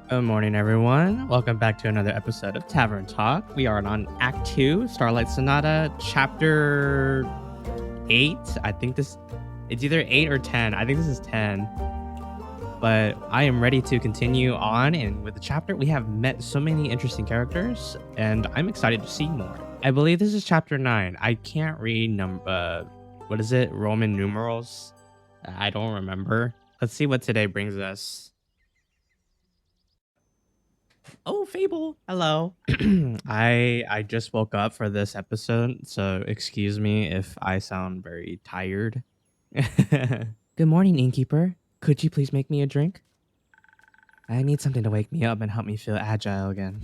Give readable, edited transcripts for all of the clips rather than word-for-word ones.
Good morning, everyone. Welcome back to another episode of Tavern Talk. We are on Act 2, Starlight Sonata, Chapter 8. It's either 8 or 10. I think this is 10. But I am ready to continue on. And with the chapter, we have met so many interesting characters, and I'm excited to see more. I believe this is Chapter 9. I can't read Roman numerals? I don't remember. Let's see what today brings us. Oh, Fable. Hello. I just woke up for this episode, so excuse me if I sound very tired. Good morning, innkeeper. Could you please make me a drink? I need something to wake me up and help me feel agile again.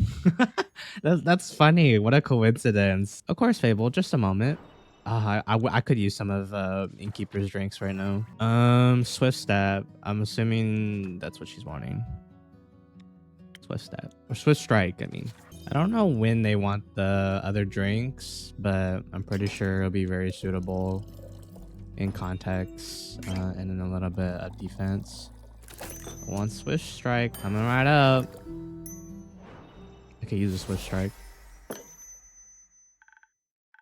That's funny. What a coincidence. Of course, Fable. Just a moment. I could use some of innkeeper's drinks right now. Swift stab. I'm assuming that's what she's wanting. Swift step or swift strike. I mean, I don't know when they want the other drinks, but I'm pretty sure it'll be very suitable in context and in a little bit of defense. One swift strike coming right up. I could use a swift strike.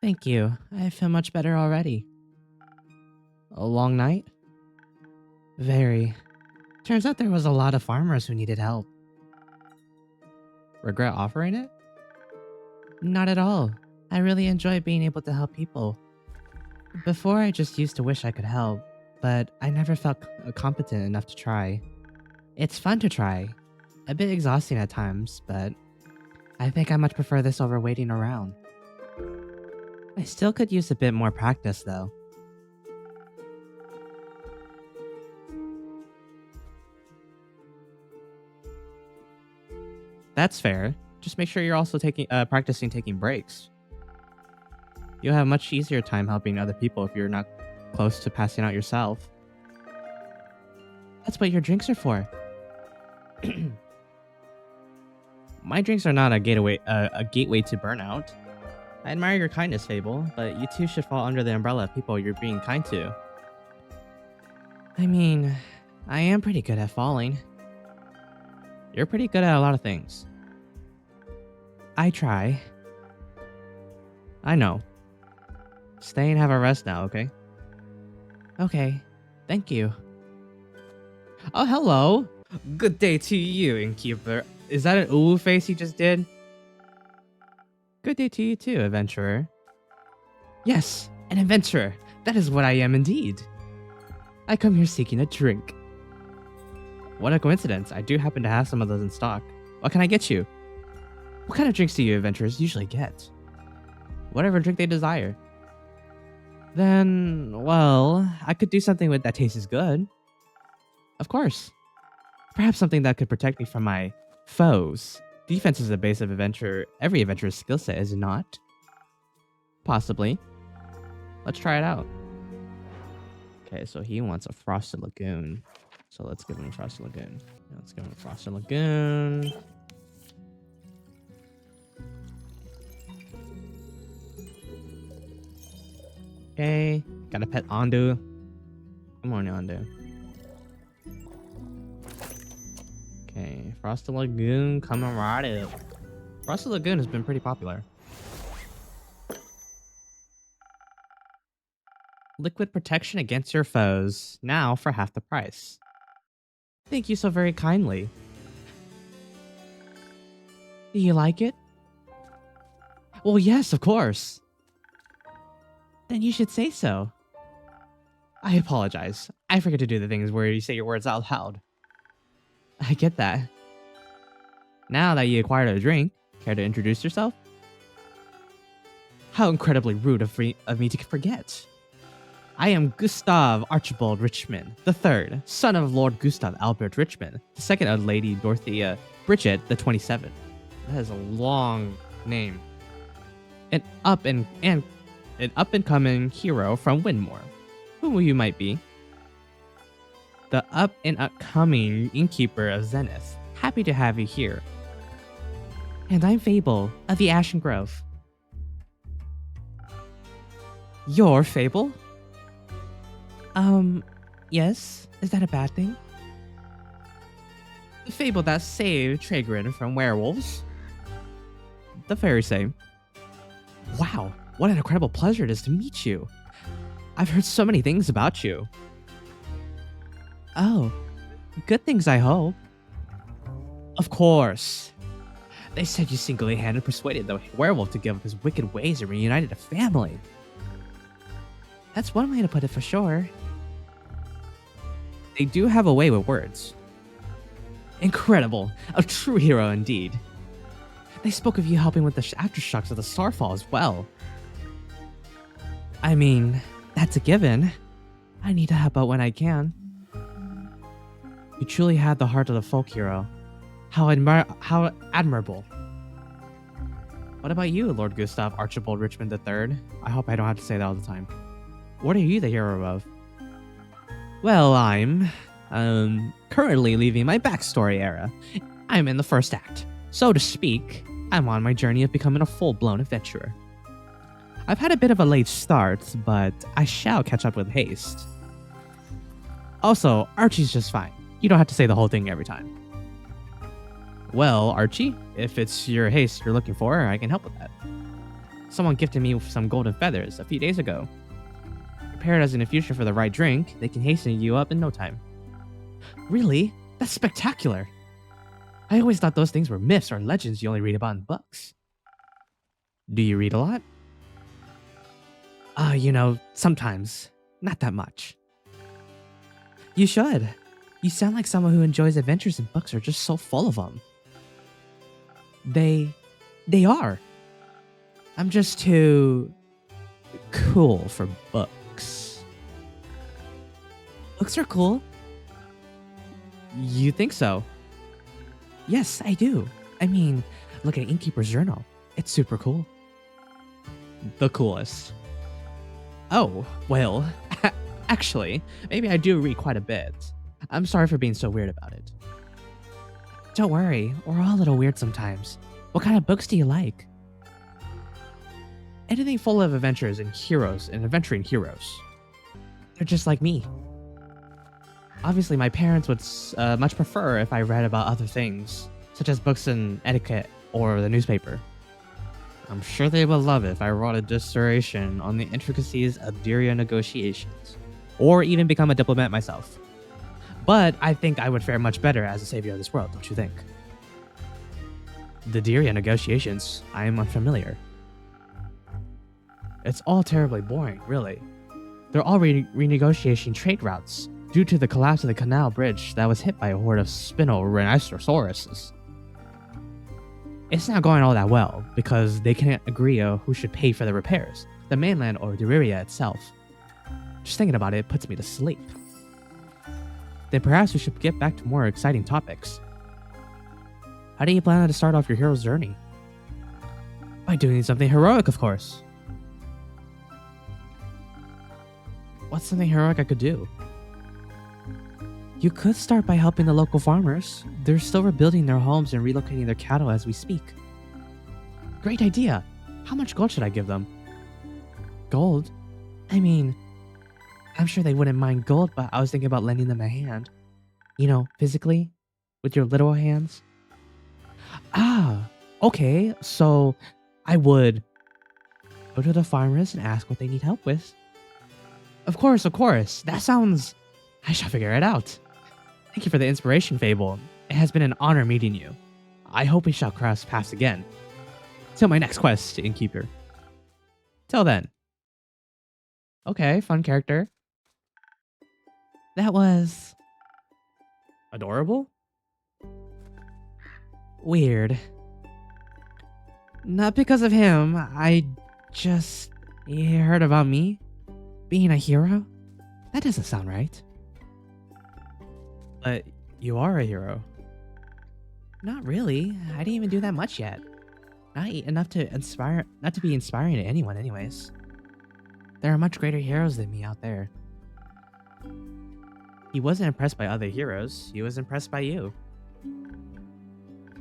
Thank you. I feel much better already. A long night? Very. Turns out there was a lot of farmers who needed help. Regret offering it? Not at all. I really enjoy being able to help people. Before, I just used to wish I could help, but I never felt competent enough to try. It's fun to try. A bit exhausting at times, but I think I much prefer this over waiting around. I still could use a bit more practice, though. That's fair. Just make sure you're also practicing taking breaks. You'll have a much easier time helping other people if you're not close to passing out yourself. That's what your drinks are for. My drinks are not a gateway to burnout. I admire your kindness, Fable, but you too should fall under the umbrella of people you're being kind to. I mean, I am pretty good at falling. You're pretty good at a lot of things. I try. I know. Stay and have a rest now, okay? Okay. Thank you. Oh, hello. Good day to you, innkeeper. Is that an ooh face you just did? Good day to you too, adventurer. Yes, an adventurer. That is what I am indeed. I come here seeking a drink. What a coincidence. I do happen to have some of those in stock. What can I get you? What kind of drinks do you adventurers usually get? Whatever drink they desire. Then, well, I could do something with that tastes good. Of course. Perhaps something that could protect me from my foes. Defense is the base of every adventurer's skill set, is it not? Possibly. Let's try it out. Okay, so he wants a Frosted Lagoon. So let's give him a Frosted Lagoon. Let's give him a Frosted Lagoon. Okay, got a pet Ondu. Good morning, Ondu. Okay, Frosted Lagoon coming right up. Frosted Lagoon has been pretty popular. Liquid protection against your foes, now for half the price. Thank you so very kindly. Do you like it? Well, yes, of course. Then you should say so. I apologize. I forget to do the things where you say your words out loud. I get that. Now that you acquired a drink, care to introduce yourself? How incredibly rude of me to forget. I am Gustav Archibald Richmond, the third, son of Lord Gustav Albert Richmond, the second of Lady Dorothea Bridget the 27th. That is a long name. An up and coming hero from Winmore. Who you might be? The up and upcoming innkeeper of Zenith. Happy to have you here. And I'm Fable of the Ashen Grove. You're Fable? Yes? Is that a bad thing? The fable that saved Tragrin from werewolves. The fairies say, "Wow, what an incredible pleasure it is to meet you. I've heard so many things about you." "Oh, good things, I hope." "Of course. They said you single-handedly persuaded the werewolf to give up his wicked ways and reunited a family." "That's one way to put it for sure." "They do have a way with words." "Incredible. A true hero indeed. They spoke of you helping with the aftershocks of the starfall as well." "I mean, that's a given. I need to help out when I can." "You truly had the heart of the folk hero. How admirable." "What about you, Lord Gustav Archibald Richmond III? I hope I don't have to say that all the time. What are you the hero of?" "Well, I'm currently leaving my backstory era. I'm in the first act. So to speak, I'm on my journey of becoming a full-blown adventurer. I've had a bit of a late start, but I shall catch up with haste. Also, Archie's just fine. You don't have to say the whole thing every time." "Well, Archie, if it's your haste you're looking for, I can help with that. Someone gifted me some golden feathers a few days ago. Prepared as an infusion for the right drink, they can hasten you up in no time." "Really? That's spectacular. I always thought those things were myths or legends you only read about in books." "Do you read a lot?" Sometimes. Not that much." "You should. You sound like someone who enjoys adventures and books are just so full of them." They are. I'm just too cool for books." "Books are cool." "You think so?" "Yes, I do. I mean, look at Innkeeper's Journal. It's super cool." "The coolest." "Oh, well, actually, maybe I do read quite a bit. I'm sorry for being so weird about it." "Don't worry, we're all a little weird sometimes. What kind of books do you like?" "Anything full of adventures and heroes and adventuring heroes. They're just like me. Obviously, my parents would much prefer if I read about other things, such as books and etiquette or the newspaper. I'm sure they would love it if I wrote a dissertation on the intricacies of Diria negotiations, or even become a diplomat myself. But I think I would fare much better as a savior of this world, don't you think?" "The Diria negotiations, I am unfamiliar." "It's all terribly boring, really. They're all renegotiating trade routes due to the collapse of the canal bridge that was hit by a horde of Spinosaurus. It's not going all that well, because they can't agree on who should pay for the repairs, the mainland or Duriria itself. Just thinking about it puts me to sleep. Then perhaps we should get back to more exciting topics. How do you plan to start off your hero's journey?" "By doing something heroic, of course." "What's something heroic I could do?" "You could start by helping the local farmers. They're still rebuilding their homes and relocating their cattle as we speak." "Great idea. How much gold should I give them?" "Gold? I mean, I'm sure they wouldn't mind gold, but I was thinking about lending them a hand. Physically, with your literal hands." "Ah, okay. So I would go to the farmers and ask what they need help with." Of course. That sounds... I shall figure it out. Thank you for the inspiration, Fable. It has been an honor meeting you. I hope we shall cross paths again. Till my next quest, Innkeeper. Till then. Okay, fun character. That was... adorable? Weird. Not because of him, I just... You heard about me? Being a hero? That doesn't sound right. But you are a hero. Not really. I didn't even do that much yet. Not enough to inspire, not to be inspiring to anyone anyways. There are much greater heroes than me out there. He wasn't impressed by other heroes. He was impressed by you.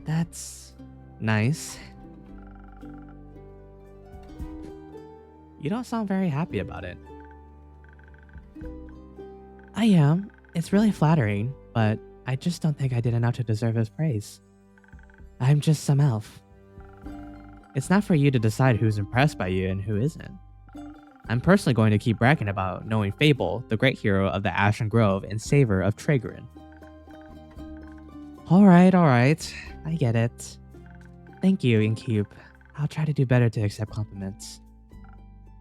That's nice. You don't sound very happy about it. I am. It's really flattering, but I just don't think I did enough to deserve his praise. I'm just some elf. It's not for you to decide who's impressed by you and who isn't. I'm personally going to keep bragging about knowing Fable, the great hero of the Ashen Grove and saver of Tragrin. Alright, I get it. Thank you, Incube. I'll try to do better to accept compliments.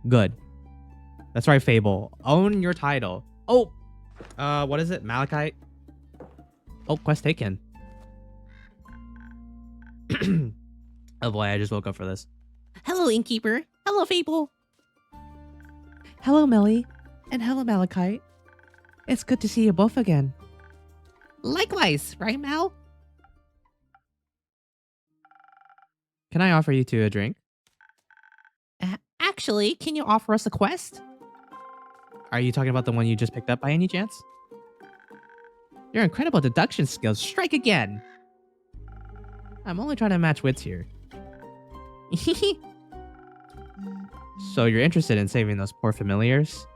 Good. That's right, Fable. Own your title. Oh! What is it? Malachite? Oh, quest taken. Oh boy, I just woke up for this. Hello, Innkeeper. Hello, Fable. Hello, Melli. And hello, Malachite. It's good to see you both again. Likewise, right, Mal? Can I offer you two a drink? Actually, can you offer us a quest? Are you talking about the one you just picked up by any chance? Your incredible deduction skills strike again. I'm only trying to match wits here. So you're interested in saving those poor familiars?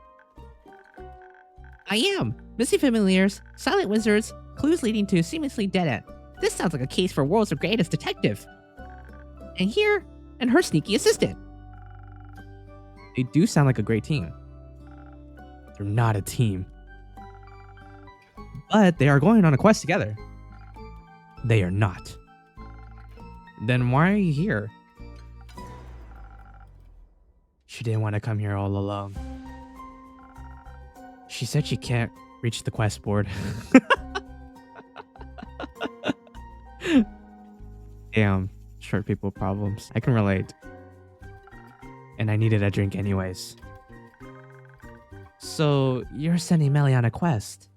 I am. Missing familiars, silent wizards, clues leading to a seamlessly dead end. This sounds like a case for world's greatest detective. And her sneaky assistant. They do sound like a great team. They're not a team. But they are going on a quest together. They are not. Then why are you here? She didn't want to come here all alone. She said she can't reach the quest board. Damn, short people problems. I can relate. And I needed a drink anyways. So, you're sending Melli on a quest?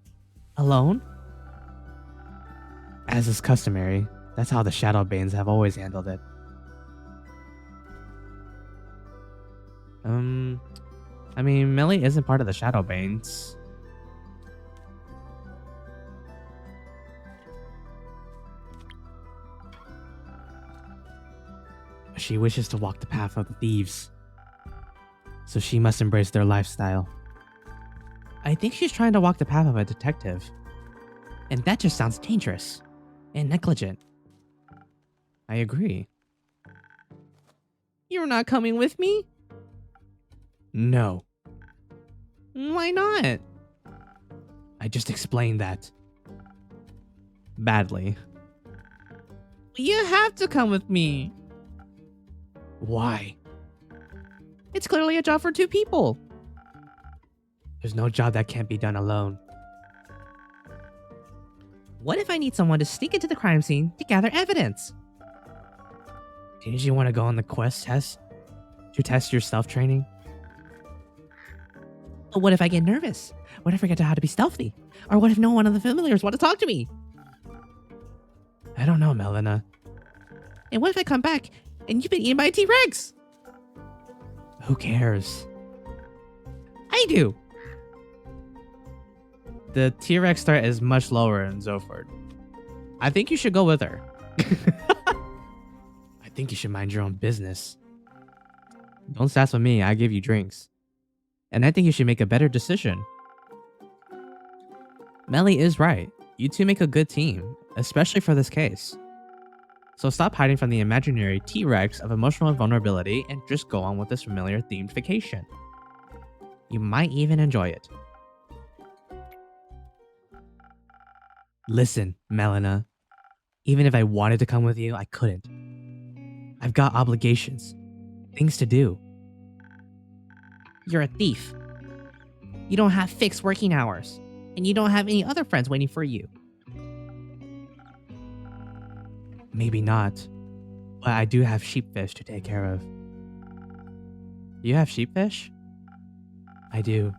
Alone? As is customary, that's how the Shadowbanes have always handled it. I mean, Melli isn't part of the Shadowbanes. She wishes to walk the path of the thieves. So she must embrace their lifestyle. I think she's trying to walk the path of a detective. And that just sounds dangerous. And negligent. I agree. You're not coming with me? No. Why not? I just explained that. Badly. You have to come with me. Why? It's clearly a job for two people. There's no job that can't be done alone. What if I need someone to sneak into the crime scene to gather evidence? Didn't you want to go on the quest test? To test your stealth training? But what if I get nervous? What if I forget how to be stealthy? Or what if no one of the familiars want to talk to me? I don't know, Melina. And what if I come back and you've been eaten by a T-Rex? Who cares? I do. The T-Rex threat is much lower in Zoford. I think you should go with her. I think you should mind your own business. Don't sass with me, I give you drinks. And I think you should make a better decision. Melli is right. You two make a good team, especially for this case. So stop hiding from the imaginary T-Rex of emotional vulnerability and just go on with this familiar themed vacation. You might even enjoy it. Listen, Melina. Even if I wanted to come with you, I couldn't. I've got obligations. Things to do. You're a thief. You don't have fixed working hours. And you don't have any other friends waiting for you. Maybe not. But I do have sheepfish to take care of. You have sheepfish? I do.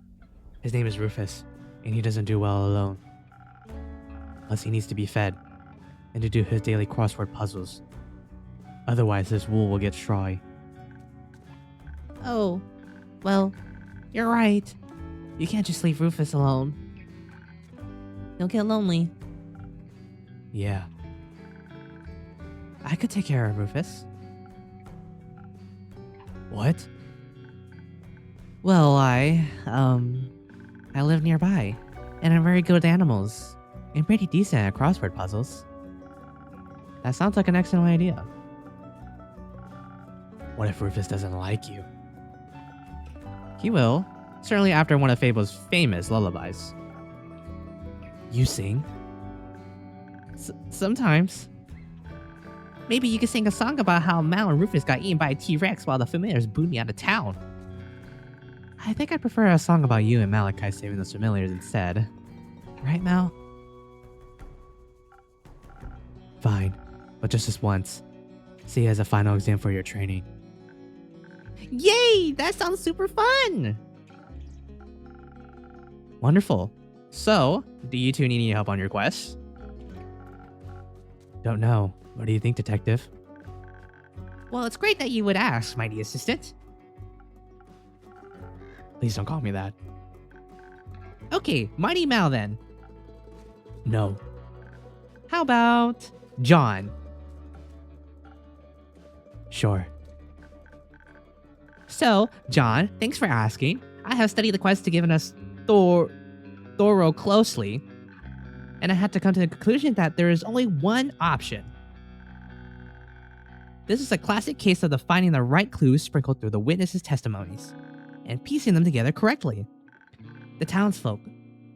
His name is Rufus, and he doesn't do well alone. Plus he needs to be fed, and to do his daily crossword puzzles. Otherwise his wool will get strawy. Oh, well, you're right. You can't just leave Rufus alone. He'll get lonely. Yeah. I could take care of Rufus. What? Well, I live nearby, and I'm very good with animals. and pretty decent at crossword puzzles. That sounds like an excellent idea. What if Rufus doesn't like you? He will. Certainly after one of Fable's famous lullabies. You sing? Sometimes. Maybe you could sing a song about how Mal and Rufus got eaten by a T-Rex while the familiars booed me out of town. I think I'd prefer a song about you and Malachite saving those familiars instead. Right, Mal? Fine, but just this once. See it as a final exam for your training. Yay! That sounds super fun! Wonderful. So, do you two need any help on your quest? Don't know. What do you think, Detective? Well, it's great that you would ask, mighty assistant. Please don't call me that. Okay, Mighty Mal then. No. How about John? Sure. So, John, thanks for asking. I have studied the quest to given us thorough closely, and I had to come to the conclusion that there is only one option. This is a classic case of the finding the right clues sprinkled through the witnesses' testimonies, and piecing them together correctly. The townsfolk,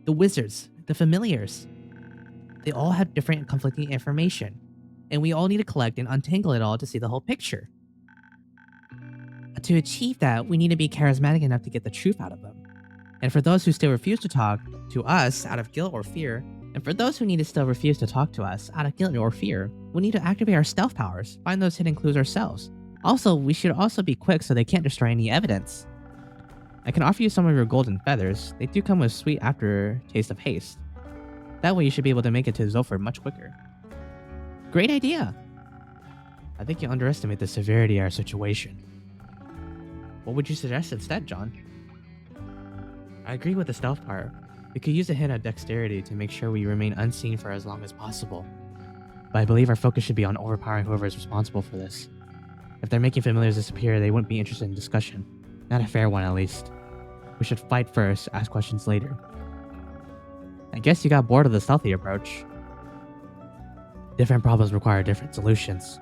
the wizards, the familiars, they all have different and conflicting information, and we all need to collect and untangle it all to see the whole picture. To achieve that, we need to be charismatic enough to get the truth out of them. And for those who still refuse to talk to us out of guilt or fear, and for those who need to still refuse to talk to us out of guilt or fear, we need to activate our stealth powers, find those hidden clues ourselves. Also, we should also be quick so they can't destroy any evidence. I can offer you some of your golden feathers. They do come with sweet aftertaste of haste. That way you should be able to make it to Zolford much quicker. Great idea. I think you underestimate the severity of our situation. What would you suggest instead, John? I agree with the stealth part. We could use a hint of dexterity to make sure we remain unseen for as long as possible. But I believe our focus should be on overpowering whoever is responsible for this. If they're making familiars disappear, they wouldn't be interested in discussion. Not a fair one, at least. We should fight first, ask questions later. I guess you got bored of the stealthy approach. Different problems require different solutions.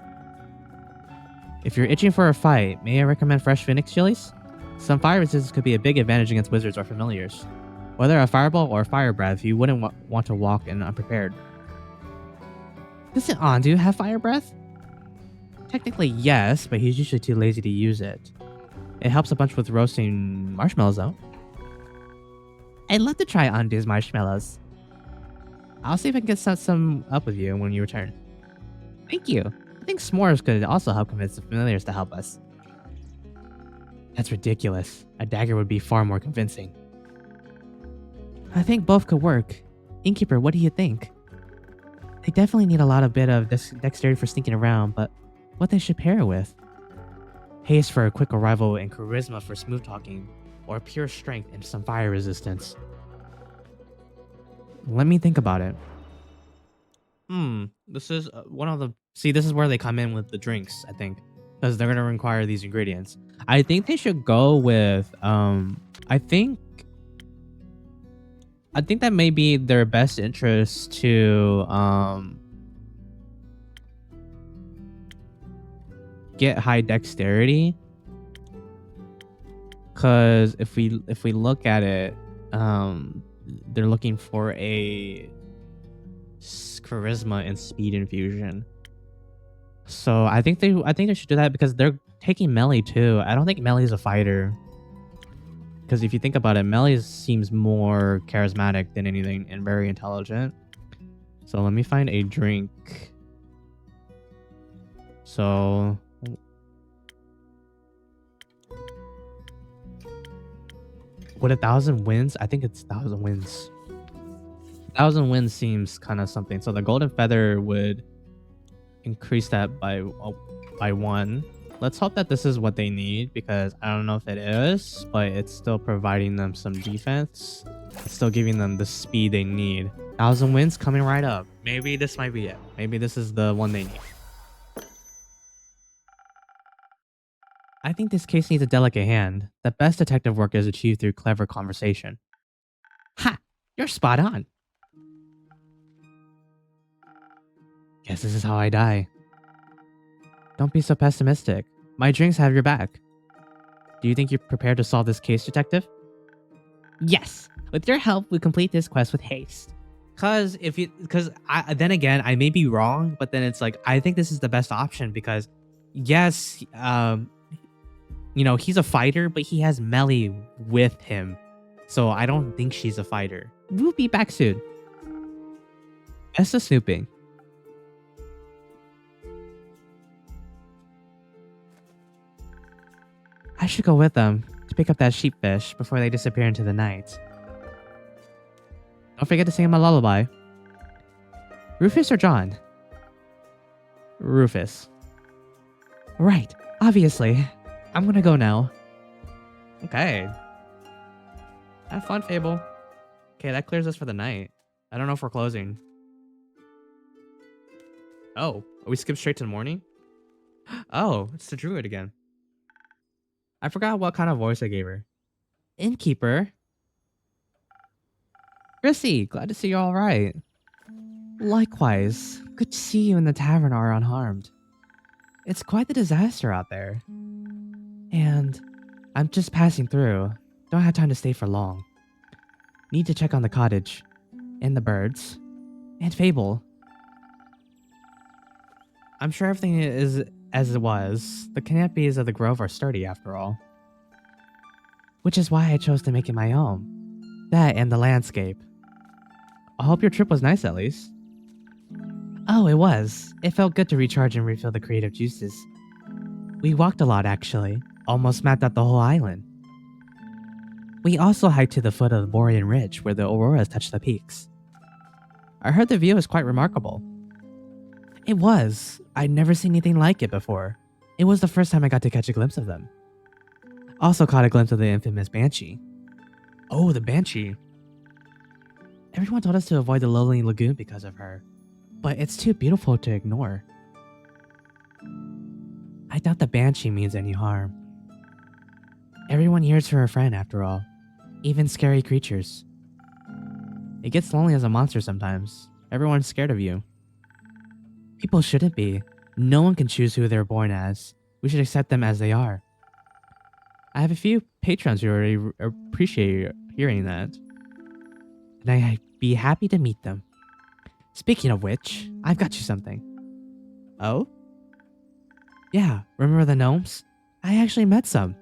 If you're itching for a fight, may I recommend fresh Phoenix chilies? Some fire resistance could be a big advantage against wizards or familiars. Whether a fireball or fire breath, you wouldn't want to walk in unprepared. Doesn't Ondu have fire breath? Technically yes, but he's usually too lazy to use it. It helps a bunch with roasting marshmallows though. I'd love to try Ondu's marshmallows. I'll see if I can get some up with you when you return. Thank you. I think s'mores could also help convince the familiars to help us. That's ridiculous. A dagger would be far more convincing. I think both could work. Innkeeper, what do you think? They definitely need a lot of bit of dexterity for sneaking around, but what they should pair it with? Haste for a quick arrival and charisma for smooth talking, or pure strength and some fire resistance. Let me think about it. This is one of the... See, this is where they come in with the drinks, I think. Because they're going to require these ingredients. I think they should go with... I think that may be their best interest to... get high dexterity. Because if we look at it... they're looking for a charisma and speed infusion. So I think they should do that because they're taking Melli too. I don't think Melli's a fighter. Because if you think about it, Melli seems more charismatic than anything and very intelligent. So let me find a drink. So would 1,000 wins? I think it's 1,000 wins. 1,000 wins seems kind of something. So the golden feather would increase that by 1. Let's hope that this is what they need because I don't know if it is, but it's still providing them some defense. It's still giving them the speed they need. 1,000 wins coming right up. Maybe this might be it. Maybe this is the one they need. I think this case needs a delicate hand. The best detective work is achieved through clever conversation. Ha! You're spot on. Guess this is how I die. Don't be so pessimistic. My drinks have your back. Do you think you're prepared to solve this case, detective? Yes. With your help, we complete this quest with haste. Then again, I may be wrong, but then it's like, I think this is the best option because, yes, he's a fighter, but he has Melli with him. So I don't think she's a fighter. We'll be back soon. Best of snooping. I should go with them to pick up that sheepfish before they disappear into the night. Don't forget to sing him a lullaby. Rufus or John? Rufus. Right, obviously. I'm gonna go now. Okay. Have fun, Fable. Okay, that clears us for the night. I don't know if we're closing. Oh, we skipped straight to the morning? Oh, it's the druid again. I forgot what kind of voice I gave her. Innkeeper? Chrissy, glad to see you're alright. Likewise, good to see you and the tavern are unharmed. It's quite the disaster out there. And I'm just passing through. Don't have time to stay for long. Need to check on the cottage. And the birds. And Fable. I'm sure everything is as it was. The canopies of the grove are sturdy after all. Which is why I chose to make it my own. That and the landscape. I hope your trip was nice at least. Oh, it was. It felt good to recharge and refill the creative juices. We walked a lot actually. Almost mapped out the whole island. We also hiked to the foot of the Borean Ridge where the auroras touch the peaks. I heard the view is quite remarkable. It was. I'd never seen anything like it before. It was the first time I got to catch a glimpse of them. Also caught a glimpse of the infamous Banshee. Oh, the Banshee. Everyone told us to avoid the lonely lagoon because of her, but it's too beautiful to ignore. I doubt the Banshee means any harm. Everyone here's for a friend after all, even scary creatures. It gets lonely as a monster sometimes. Everyone's scared of you. People shouldn't be. No one can choose who they're born as. We should accept them as they are. I have a few patrons who already appreciate hearing that. And I'd be happy to meet them. Speaking of which, I've got you something. Oh? Yeah, remember the gnomes? I actually met some.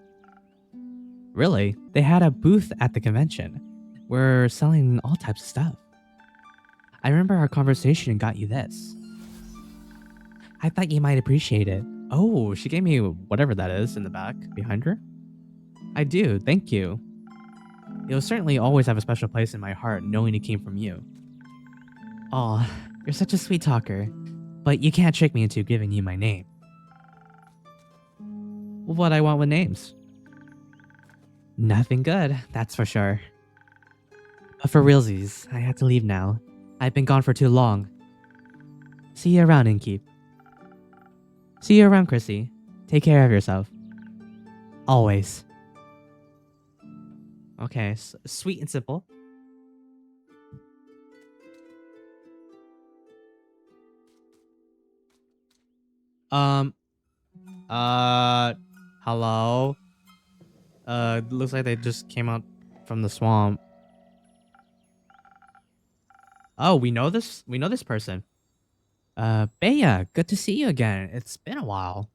Really? They had a booth at the convention. We're selling all types of stuff. I remember our conversation and got you this. I thought you might appreciate it. Oh, she gave me whatever that is in the back behind her. I do, thank you. It will certainly always have a special place in my heart knowing it came from you. Aw, you're such a sweet talker, but you can't trick me into giving you my name. What I want with names? Nothing good, that's for sure. But for realsies, I have to leave now. I've been gone for too long. See you around, Innkeep. See you around, Chrissy. Take care of yourself. Always. Okay, sweet and simple. Hello? Looks like they just came out from the swamp. Oh, we know this person. Baya, good to see you again. It's been a while.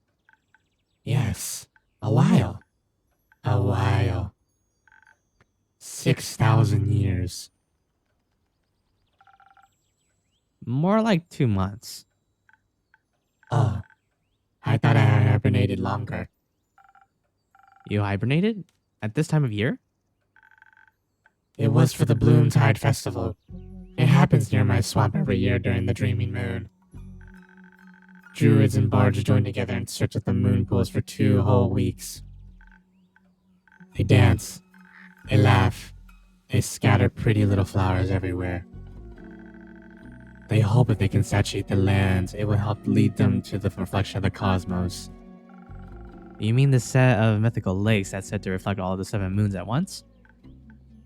Yes, a while. A while. 6,000 years. More like 2 months. Oh, I thought I hibernated longer. You hibernated? At this time of year? It was for the Bloom Tide Festival. It happens near my swamp every year during the Dreaming Moon. Druids and bards join together in search of the moon pools for 2 whole weeks. They dance, they laugh, they scatter pretty little flowers everywhere. They hope if they can saturate the lands, it will help lead them to the reflection of the cosmos. You mean the set of mythical lakes that's said to reflect all of the 7 moons at once?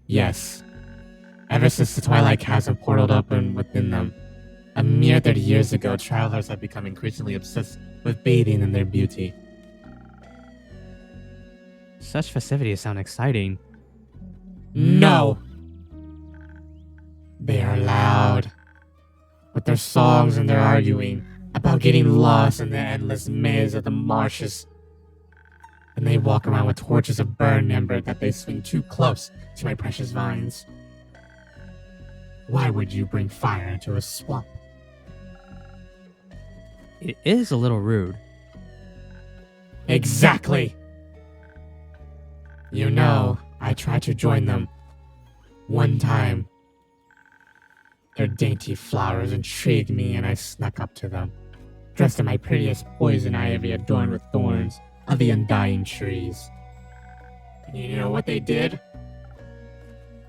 Yes. Ever since the Twilight Chasm portaled open within them, A mere 30 years ago, travelers have become increasingly obsessed with bathing in their beauty. Such festivities sound exciting. No! They are loud. With their songs and their arguing about getting lost in the endless maze of the marshes. And they walk around with torches of burned ember that they swing too close to my precious vines. Why would you bring fire into a swamp? It is a little rude. Exactly! You know, I tried to join them. One time. Their dainty flowers intrigued me and I snuck up to them, dressed in my prettiest poison ivy adorned with thorns of the undying trees. And you know what they did?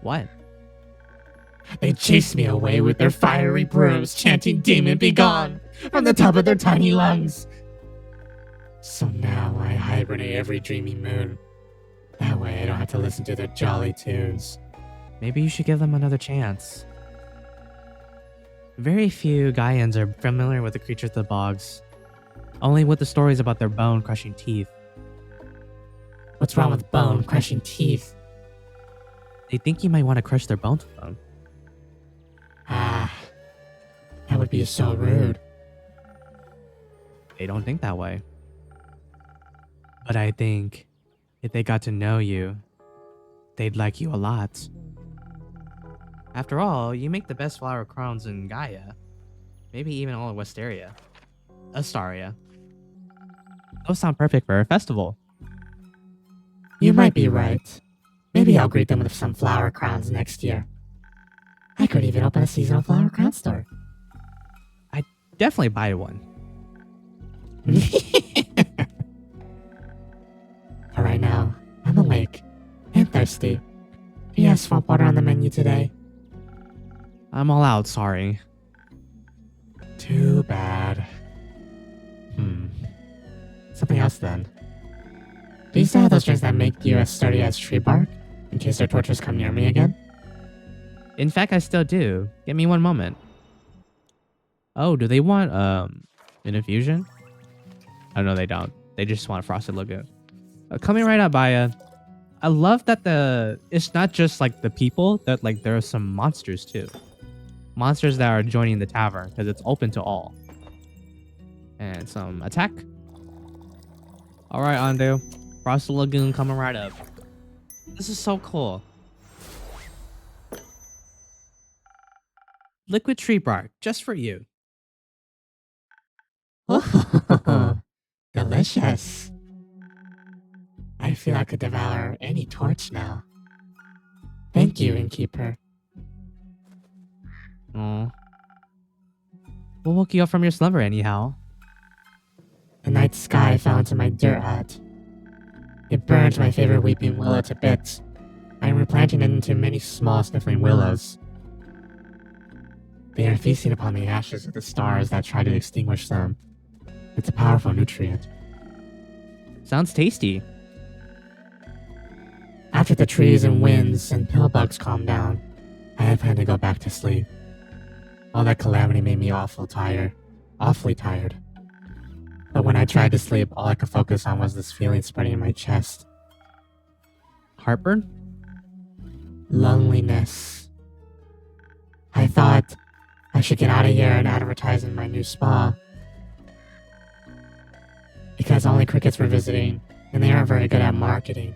What? They chased me away with their fiery brooms, chanting "Demon, be gone!" from the top of their tiny lungs. So now I hibernate every dreamy moon. That way I don't have to listen to their jolly tunes. Maybe you should give them another chance. Very few Gaians are familiar with the creatures of the bogs, only with the stories about their bone-crushing teeth. What's wrong with bone-crushing teeth? They think you might want to crush their bones with them. Ah, that would be so rude. They don't think that way. But I think if they got to know you, they'd like you a lot. After all, you make the best flower crowns in Gaia. Maybe even all of Westeria. Astaria. Those sound perfect for a festival. You might be right. Maybe I'll greet them with some flower crowns next year. I could even open a seasonal flower crown store. I'd definitely buy one. For right now, I'm awake and thirsty. Do you have swamp water on the menu today? I'm all out, sorry. Too bad. Something else then. Do you still have those drinks that make you as sturdy as tree bark? In case their torches come near me again? In fact, I still do. Give me one moment. Oh, do they want an infusion? Oh no, they don't. They just want a frosted lagoon. Coming right up, Baya. I love that it's not just like the people, that like there are some monsters too. Monsters that are joining the tavern because it's open to all. And some attack. All right, Andu. Frosted Lagoon coming right up. This is so cool. Liquid tree bark, just for you. Oh, delicious. I feel I could devour any torch now. Thank you, innkeeper. Aw. What woke you up from your slumber anyhow? The night sky fell into my dirt hut. It burned my favorite weeping willow to bits. I am replanting it into many small sniffling willows. They are feasting upon the ashes of the stars that try to extinguish them. It's a powerful nutrient. Sounds tasty. After the trees and winds and pill bugs calm down, I had planned to go back to sleep. All that calamity made me awfully tired. But when I tried to sleep, all I could focus on was this feeling spreading in my chest. Heartburn? Loneliness. I thought I should get out of here and advertise in my new spa. Because only crickets were visiting, and they aren't very good at marketing.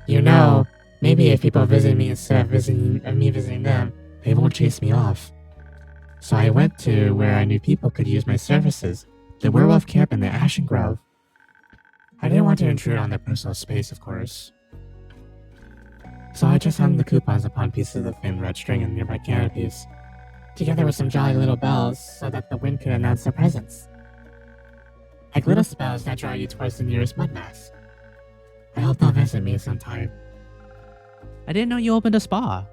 You know, maybe if people visit me instead of me visiting them, they won't chase me off. So I went to where I knew people could use my services, the werewolf camp in the Ashen Grove. I didn't want to intrude on their personal space, of course. So I just hung the coupons upon pieces of the thin red string in nearby canopies, together with some jolly little bells so that the wind could announce their presence. Like little spells that draw you towards the nearest mud mass. I hope they'll visit me sometime. I didn't know you opened a spa.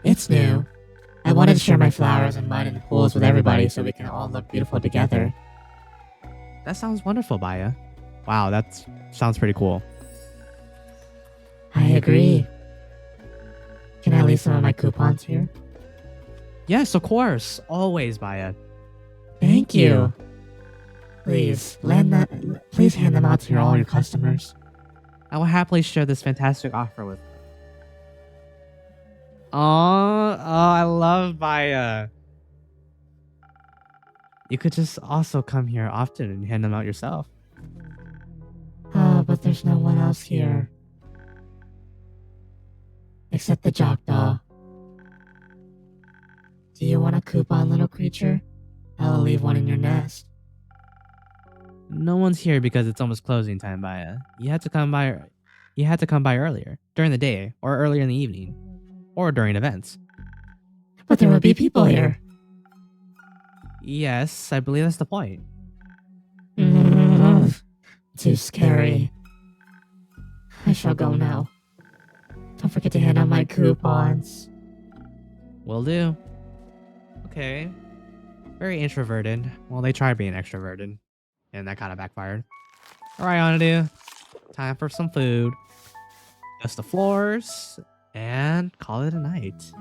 It's new. I wanted to share my flowers and mud and pools with everybody so we can all look beautiful together. That sounds wonderful, Baya. Wow, that sounds pretty cool. I agree. Can I leave some of my coupons here? Yes, of course. Always, Baya. Thank you. Please, please hand them out to all your customers. I will happily share this fantastic offer with. Oh, I love Baya. You could just also come here often and hand them out yourself. Oh, but there's no one else here. Except the Jackdaw. Do you want a coupon, little creature? I'll leave one in your nest. No one's here because it's almost closing time, Baya. You had to come by. You had to come by earlier, during the day, or earlier in the evening, or during events. But there will be people here. Yes, I believe that's the point. Too scary. I shall go now. Don't forget to hand out my coupons. Will do. Okay. Very introverted. Well, they tried being extroverted, and that kind of backfired. Alright, Onadu. Time for some food. Dust the floors, and call it a night.